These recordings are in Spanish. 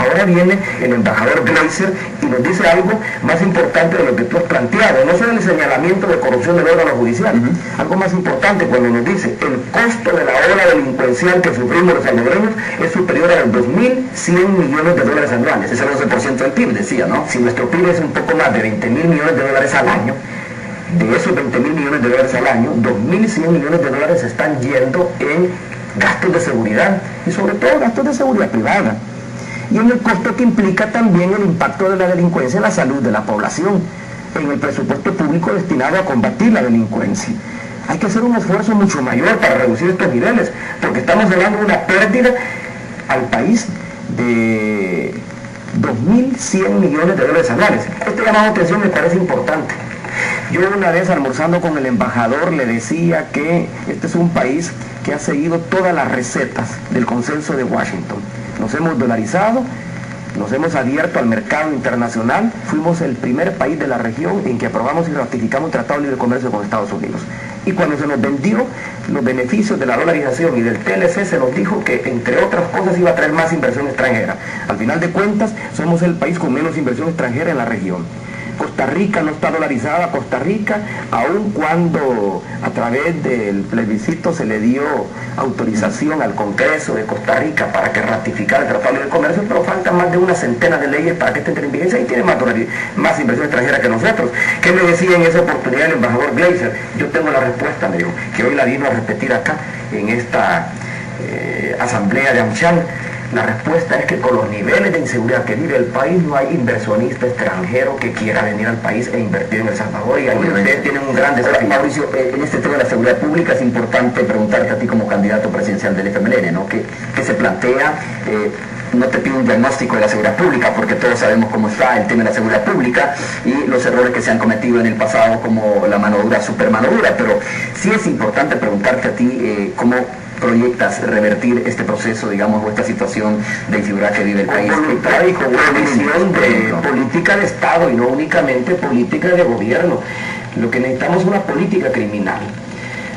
ahora viene el embajador Gleiser y nos dice algo más importante de lo que tú has planteado, no solo el señalamiento de corrupción del órgano judicial, algo más importante cuando nos dice el costo de la ola delincuencial que sufrimos los salvadoreños es superior a los 2.100 millones de dólares anuales. Es el 11% del PIB, decía, ¿no? Si nuestro PIB es un poco más de 20.000 millones de dólares al año, de esos 20.000 millones de dólares al año, 2.100 millones de dólares están yendo en gastos de seguridad y sobre todo gastos de seguridad privada. Y en el costo que implica también el impacto de la delincuencia en la salud de la población, en el presupuesto público destinado a combatir la delincuencia. Hay que hacer un esfuerzo mucho mayor para reducir estos niveles, porque estamos hablando de una pérdida al país de 2.100 millones de dólares anuales. Este llamado de atención me parece importante. Yo una vez almorzando con el embajador le decía que este es un país que ha seguido todas las recetas del consenso de Washington. Nos hemos dolarizado, nos hemos abierto al mercado internacional, fuimos el primer país de la región en que aprobamos y ratificamos un tratado de libre comercio con Estados Unidos. Y cuando se nos vendió los beneficios de la dolarización y del TLC, se nos dijo que, entre otras cosas, iba a traer más inversión extranjera. Al final de cuentas, somos el país con menos inversión extranjera en la región. Costa Rica no está dolarizada, Costa Rica, aun cuando a través del plebiscito se le dio autorización al Congreso de Costa Rica para que ratificara el Tratado de Libre Comercio, pero faltan más de una centena de leyes para que estén en vigencia y tiene más inversión extranjera que nosotros. ¿Qué me decía en esa oportunidad el embajador Gleiser? Yo tengo la respuesta, me dijo, que hoy la vino a repetir acá en esta asamblea de AmCham. La respuesta es que con los niveles de inseguridad que vive el país no hay inversionista extranjero que quiera venir al país e invertir en El Salvador, y ahí ustedes tienen un gran desafío. Mauricio, en este tema de la seguridad pública es importante preguntarte a ti como candidato presidencial del FMLN, ¿no? ¿Qué se plantea? No te pido un diagnóstico de la seguridad pública porque todos sabemos cómo está el tema de la seguridad pública y los errores que se han cometido en el pasado, como la mano dura, super mano dura, pero sí es importante preguntarte a ti cómo proyectas revertir este proceso, digamos, o esta situación de inseguridad que vive el país. Con voluntad y con una visión de política de Estado y no únicamente política de gobierno. Lo que necesitamos es una política criminal.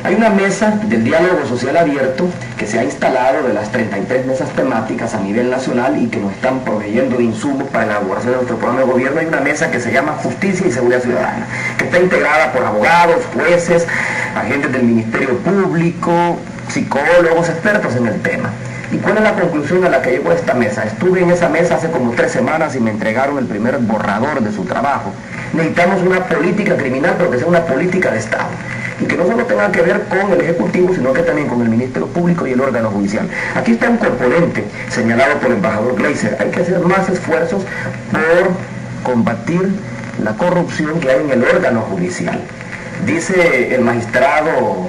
Hay una mesa del diálogo social abierto que se ha instalado de las 33 mesas temáticas a nivel nacional y que nos están proveyendo de insumos para la elaboración de nuestro programa de gobierno. Hay una mesa que se llama Justicia y Seguridad Ciudadana, que está integrada por abogados, jueces, agentes del Ministerio Público, psicólogos, expertos en el tema. ¿Y cuál es la conclusión a la que llegó esta mesa? Estuve en esa mesa hace como 3 semanas y me entregaron el primer borrador de su trabajo. Necesitamos una política criminal, pero que sea una política de Estado. Y que no solo tenga que ver con el Ejecutivo, sino que también con el Ministerio Público y el órgano judicial. Aquí está un componente señalado por el embajador Gleiser. Hay que hacer más esfuerzos por combatir la corrupción que hay en el órgano judicial. Dice el magistrado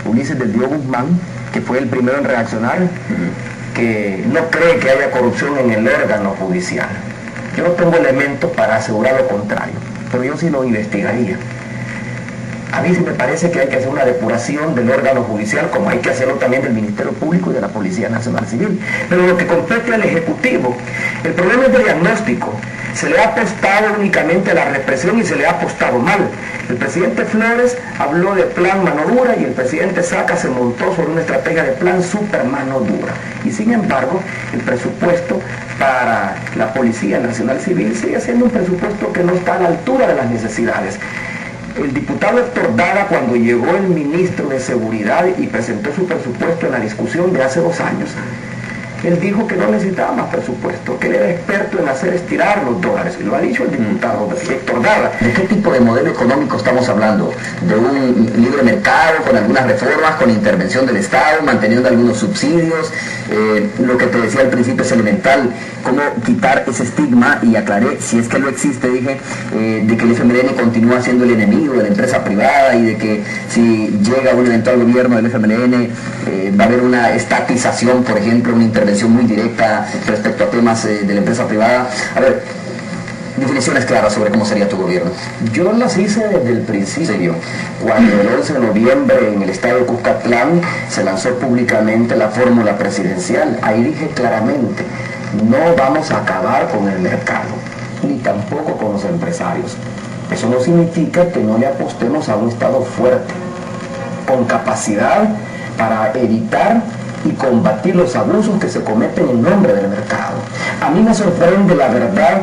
Ulises del Dio Guzmán, que fue el primero en reaccionar, que no cree que haya corrupción en el órgano judicial. Yo no tengo elementos para asegurar lo contrario, pero yo sí lo investigaría. A mí sí me parece que hay que hacer una depuración del órgano judicial, como hay que hacerlo también del Ministerio Público y de la Policía Nacional Civil. Pero lo que compete al Ejecutivo, el problema es de diagnóstico. Se le ha apostado únicamente a la represión y se le ha apostado mal. El presidente Flores habló de plan mano dura y el presidente Saca se montó sobre una estrategia de plan super mano dura. Y sin embargo, el presupuesto para la Policía Nacional Civil sigue siendo un presupuesto que no está a la altura de las necesidades. El diputado Héctor Dada, cuando llegó el ministro de Seguridad y presentó su presupuesto en la discusión de hace 2 años, él dijo que no necesitaba más presupuesto, que él era experto en hacer estirar los dólares, y lo ha dicho el diputado Héctor Dada. ¿De qué tipo de modelo económico estamos hablando? ¿De un libre mercado, con algunas reformas, con intervención del Estado, manteniendo algunos subsidios? Lo que te decía al principio es elemental, cómo quitar ese estigma, y aclaré, si es que lo existe, dije, de que el FMLN continúa siendo el enemigo de la empresa privada y de que si llega un eventual gobierno del FMLN va a haber una estatización, por ejemplo, una intervención muy directa respecto a temas de la empresa privada. A ver, definiciones claras sobre cómo sería tu gobierno. Yo las hice desde el principio, cuando el 11 de noviembre en el estado de Cuscatlán se lanzó públicamente la fórmula presidencial. Ahí dije claramente, no vamos a acabar con el mercado, ni tampoco con los empresarios. Eso no significa que no le apostemos a un Estado fuerte, con capacidad para evitar y combatir los abusos que se cometen en nombre del mercado. A mí me sorprende, la verdad,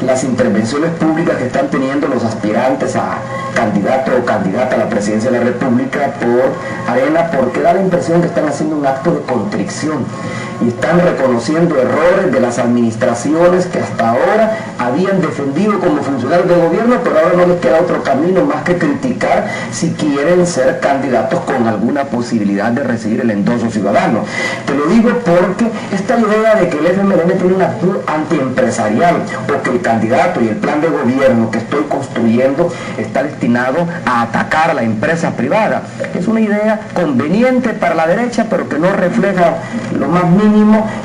las intervenciones públicas que están teniendo los aspirantes a candidato o candidata a la presidencia de la República por Arena, porque da la impresión que están haciendo un acto de contrición y están reconociendo errores de las administraciones que hasta ahora habían defendido como funcionarios de gobierno, pero ahora no les queda otro camino más que criticar si quieren ser candidatos con alguna posibilidad de recibir el endoso ciudadano. Te lo digo porque esta idea de que el FMLN tiene una actitud antiempresarial o que el candidato y el plan de gobierno que estoy construyendo está destinado a atacar a la empresa privada es una idea conveniente para la derecha, pero que no refleja lo más mínimo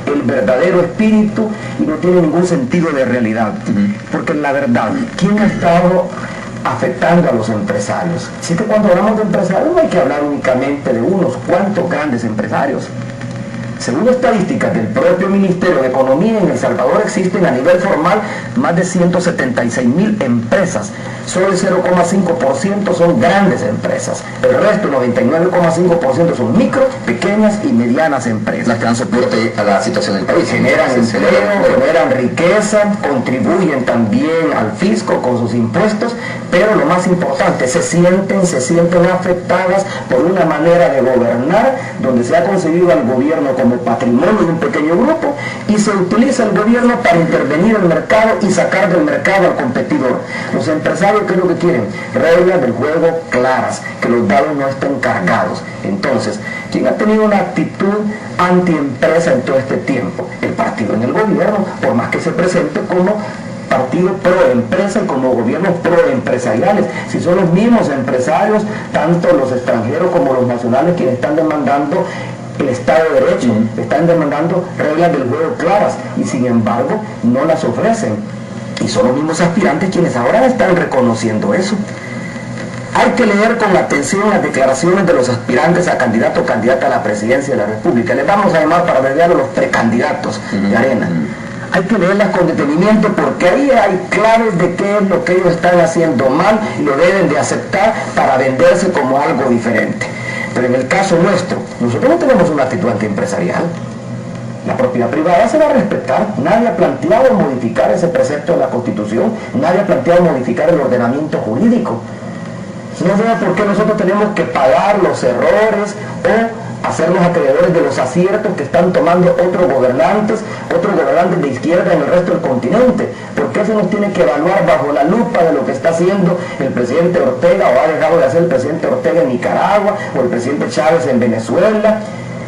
el verdadero espíritu y no tiene ningún sentido de realidad. Porque en la verdad, ¿quién ha estado afectando a los empresarios? Si es que cuando hablamos de empresarios no hay que hablar únicamente de unos cuantos grandes empresarios. Según estadísticas del propio Ministerio de Economía, en El Salvador existen a nivel formal más de 176.000 empresas. Solo el 0,5% son grandes empresas. El resto, 99,5% son micro, pequeñas y medianas empresas. Las que dan soporte a la situación del país. Generan empleo, generan riqueza, contribuyen también al fisco con sus impuestos, pero lo más importante, se sienten afectadas por una manera de gobernar donde se ha concebido al gobierno como patrimonio de un pequeño grupo y se utiliza el gobierno para intervenir en el mercado y sacar del mercado al competidor. Los empresarios, ¿qué es lo que quieren? Reglas del juego claras, que los dados no estén cargados. Entonces, ¿quién ha tenido una actitud antiempresa en todo este tiempo? El partido en el gobierno, por más que se presente como partido pro empresa y como gobiernos pro empresariales. Si son los mismos empresarios, tanto los extranjeros como los nacionales, quienes están demandando el Estado de Derecho, están demandando reglas del juego claras y sin embargo no las ofrecen. Y son los mismos aspirantes quienes ahora están reconociendo eso. Hay que leer con atención las declaraciones de los aspirantes a candidato o candidata a la presidencia de la República. Les vamos a llamar para abreviarlo los precandidatos de Arena. Hay que leerlas con detenimiento porque ahí hay claves de qué es lo que ellos están haciendo mal y lo deben de aceptar para venderse como algo diferente. Pero en el caso nuestro, nosotros no tenemos una actitud antiempresarial. La propiedad privada se va a respetar. Nadie ha planteado modificar ese precepto de la Constitución. Nadie ha planteado modificar el ordenamiento jurídico. No veo por qué nosotros tenemos que pagar los errores o hacernos acreedores de los aciertos que están tomando otros gobernantes de izquierda en el resto del continente. ¿Por qué se nos tiene que evaluar bajo la lupa de lo que está haciendo el presidente Ortega o ha dejado de hacer el presidente Ortega en Nicaragua o el presidente Chávez en Venezuela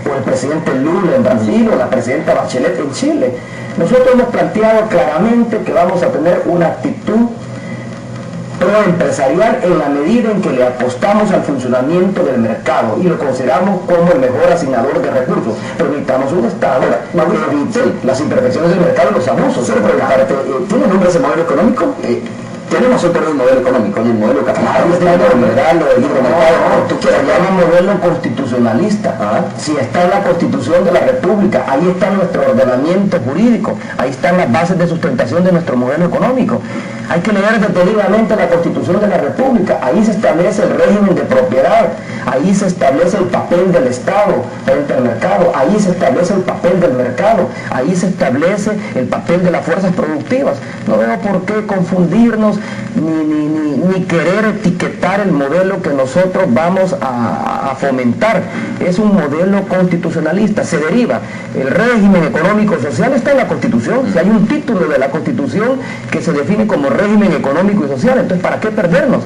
o el presidente Lula en Brasil o la presidenta Bachelet en Chile? Nosotros hemos planteado claramente que vamos a tener una actitud proempresarial en la medida en que le apostamos al funcionamiento del mercado y lo consideramos como el mejor asignador de recursos. Pero necesitamos un Estado que evite las imperfecciones del mercado y los abusos. ¿Tiene nombre ese modelo económico? Tenemos otro modelo económico, el modelo capitalista, tú quieras llamar modelo constitucionalista. Si está en la Constitución de la República, ahí está nuestro ordenamiento jurídico, ahí están las bases de sustentación de nuestro modelo económico. Hay que leer detenidamente la Constitución de la República, ahí se establece el régimen de propiedad, ahí se establece el papel del Estado frente al mercado, ahí se establece el papel del mercado, ahí se establece el papel de las fuerzas productivas. No veo por qué confundirnos ni querer etiquetar el modelo que nosotros vamos a fomentar. Es un modelo constitucionalista, se deriva. El régimen económico-social está en la Constitución. Si hay un título de la Constitución que se define como régimen económico y social, entonces ¿para qué perdernos?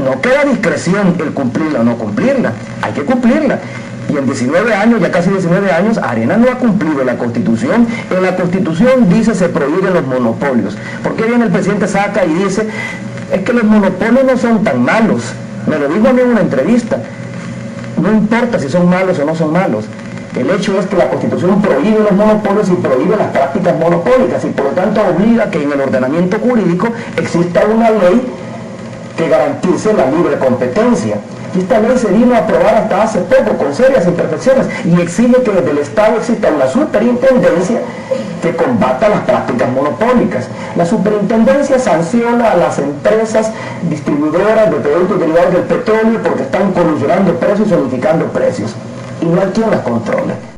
No queda discreción el cumplirla o no cumplirla, hay que cumplirla. Y en 19 años, ya casi 19 años, Arena no ha cumplido la Constitución. En la Constitución dice se prohíben los monopolios. ¿Por qué viene el presidente saca y dice, es que los monopolios no son tan malos? Me lo dijo a mí en una entrevista. No importa si son malos o no son malos. El hecho es que la Constitución prohíbe los monopolios y prohíbe las prácticas monopólicas y por lo tanto obliga que en el ordenamiento jurídico exista una ley que garantice la libre competencia. Esta ley se vino a aprobar hasta hace poco con serias imperfecciones y exige que desde el Estado exista una superintendencia que combata las prácticas monopólicas. La superintendencia sanciona a las empresas distribuidoras de productos derivados del petróleo porque están colusionando precios y unificando precios y no hay quien las controle.